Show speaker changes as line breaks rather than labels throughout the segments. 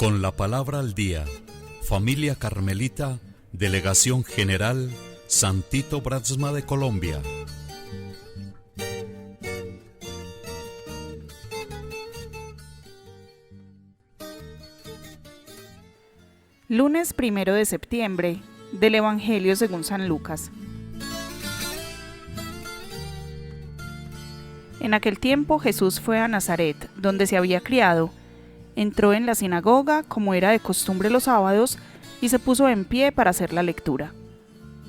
Con la palabra al día, Familia Carmelita, Delegación General, Santito Brasma de Colombia.
Lunes 1 de septiembre del Evangelio según San Lucas. En aquel tiempo Jesús fue a Nazaret, donde se había criado. Entró en la sinagoga, como era de costumbre los sábados, y se puso en pie para hacer la lectura.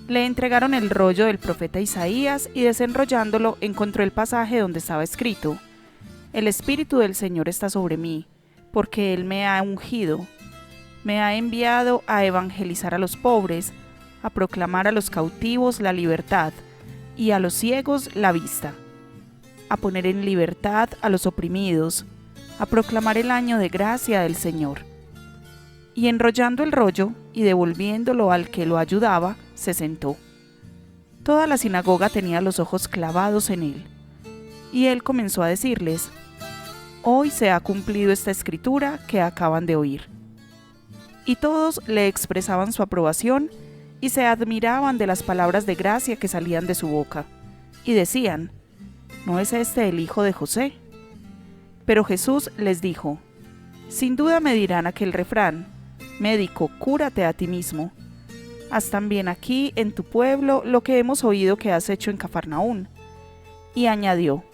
Le entregaron el rollo del profeta Isaías y desenrollándolo encontró el pasaje donde estaba escrito: El Espíritu del Señor está sobre mí, porque Él me ha ungido. Me ha enviado a evangelizar a los pobres, a proclamar a los cautivos la libertad y a los ciegos la vista, a poner en libertad a los oprimidos, a proclamar el año de gracia del Señor. Y enrollando el rollo y devolviéndolo al que lo ayudaba, se sentó. Toda la sinagoga tenía los ojos clavados en él. Y él comenzó a decirles: Hoy se ha cumplido esta escritura que acaban de oír. Y todos le expresaban su aprobación y se admiraban de las palabras de gracia que salían de su boca. Y decían: ¿No es este el hijo de José? Pero Jesús les dijo: Sin duda me dirán aquel refrán: Médico, cúrate a ti mismo. Haz también aquí en tu pueblo lo que hemos oído que has hecho en Cafarnaún. Y añadió: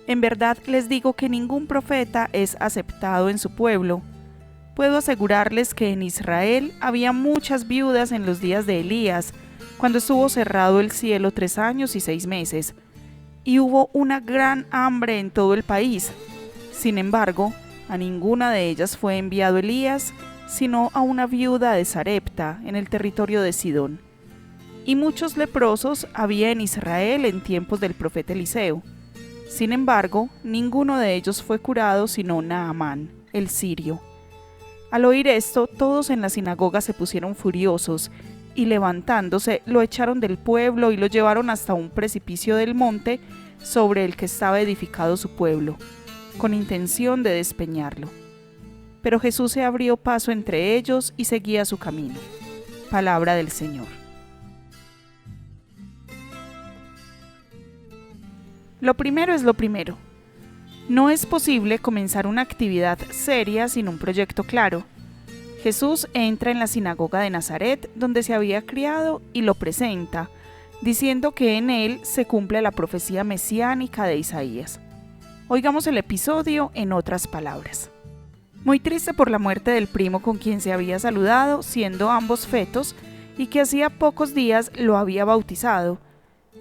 En verdad les digo que ningún profeta es aceptado en su pueblo. Puedo asegurarles que en Israel había muchas viudas en los días de Elías, cuando estuvo cerrado el cielo 3 años y 6 meses, y hubo una gran hambre en todo el país. Sin embargo, a ninguna de ellas fue enviado Elías, sino a una viuda de Sarepta, en el territorio de Sidón. Y muchos leprosos había en Israel en tiempos del profeta Eliseo. Sin embargo, ninguno de ellos fue curado sino Naamán, el sirio. Al oír esto, todos en la sinagoga se pusieron furiosos, y levantándose, lo echaron del pueblo y lo llevaron hasta un precipicio del monte sobre el que estaba edificado su pueblo, con intención de despeñarlo. Pero Jesús se abrió paso entre ellos y seguía su camino. Palabra del Señor. Lo primero es lo primero. No es posible comenzar una actividad seria sin un proyecto claro. Jesús entra en la sinagoga de Nazaret, donde se había criado, y lo presenta, diciendo que en él se cumple la profecía mesiánica de Isaías. Oigamos el episodio en otras palabras. Muy triste por la muerte del primo con quien se había saludado, siendo ambos fetos, y que hacía pocos días lo había bautizado,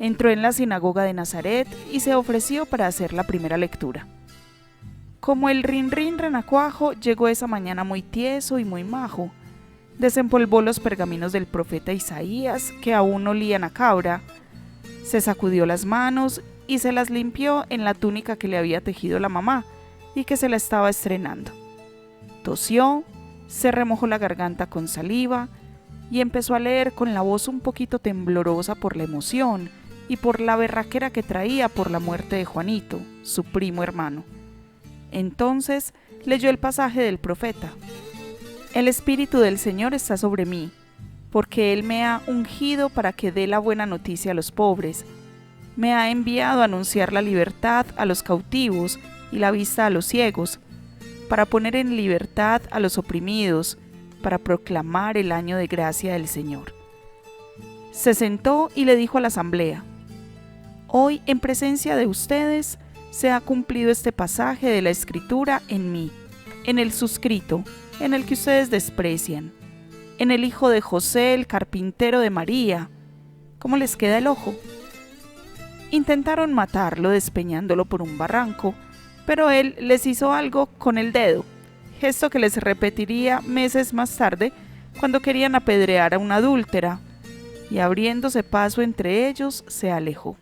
entró en la sinagoga de Nazaret y se ofreció para hacer la primera lectura. Como el rin-rin renacuajo, llegó esa mañana muy tieso y muy majo. Desempolvó los pergaminos del profeta Isaías, que aún olían a cabra. Se sacudió las manos y se las limpió en la túnica que le había tejido la mamá y que se la estaba estrenando. Tosió, se remojó la garganta con saliva y empezó a leer con la voz un poquito temblorosa por la emoción y por la berraquera que traía por la muerte de Juanito, su primo hermano. Entonces leyó el pasaje del profeta: El Espíritu del Señor está sobre mí, porque Él me ha ungido para que dé la buena noticia a los pobres. Me ha enviado a anunciar la libertad a los cautivos y la vista a los ciegos, para poner en libertad a los oprimidos, para proclamar el año de gracia del Señor. Se sentó y le dijo a la asamblea: Hoy, en presencia de ustedes, se ha cumplido este pasaje de la Escritura en mí, en el suscrito, en el que ustedes desprecian, en el hijo de José, el carpintero de María. ¿Cómo les queda el ojo? Intentaron matarlo despeñándolo por un barranco, pero él les hizo algo con el dedo, gesto que les repetiría meses más tarde cuando querían apedrear a una adúltera, y abriéndose paso entre ellos se alejó.